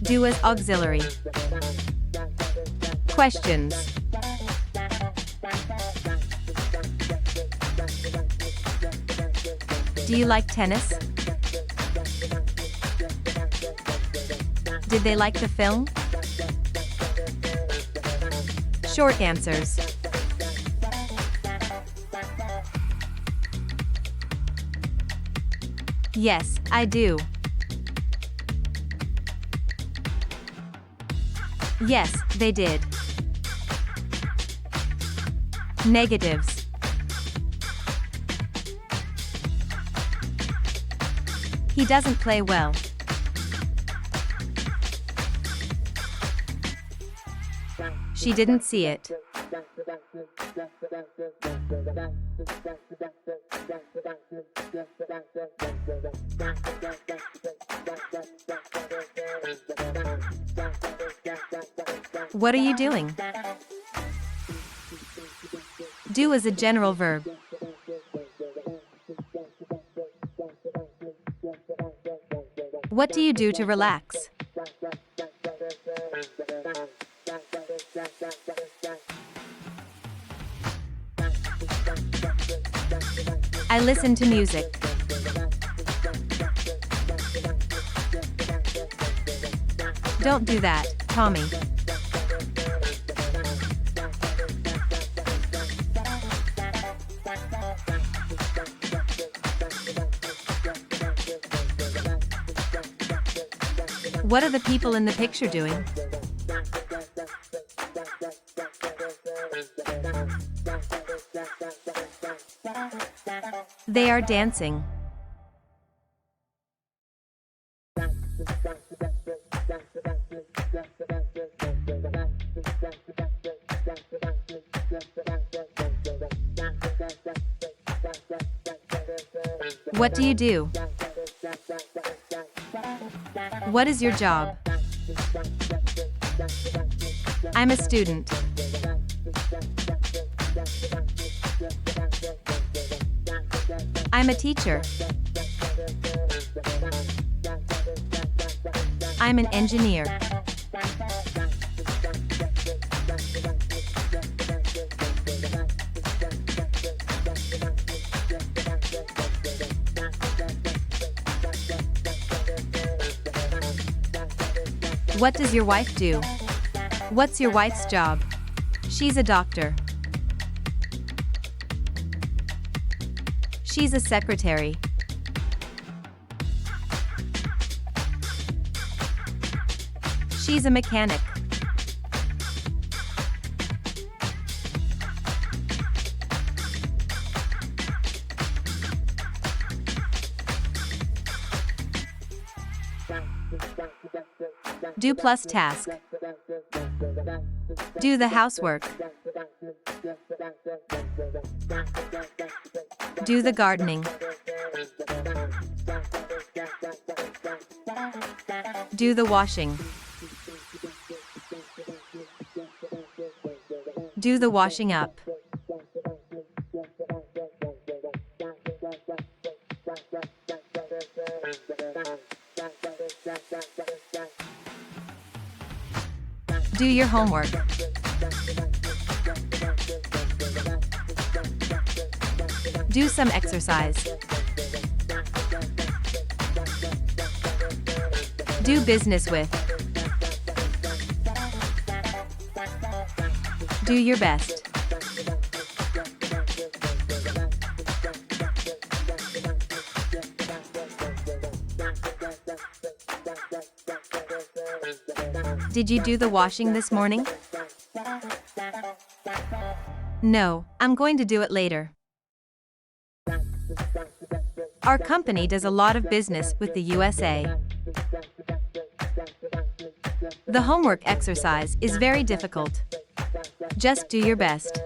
Do as auxiliary. Questions. Do you like tennis? Did they like the film? Short answers. Yes, I do. Yes, they did. Negatives. He doesn't play well. She didn't see it. What are you doing? Do is a general verb. What do you do to relax? I listen to music. Don't do that, Tommy. What are the people in the picture doing? They are dancing. What do you do? What is your job? I'm a student. I'm a teacher. I'm an engineer. What does your wife do? What's your wife's job? She's a doctor. She's a secretary. She's a mechanic. Do plus task. Do the housework. Do the gardening. Do the washing. Do the washing up. Do your homework. Do some exercise. Do business with. Do your best. Did you do the washing this morning? No, I'm going to do it later. Our company does a lot of business with the USA. The homework exercise is very difficult. Just do your best.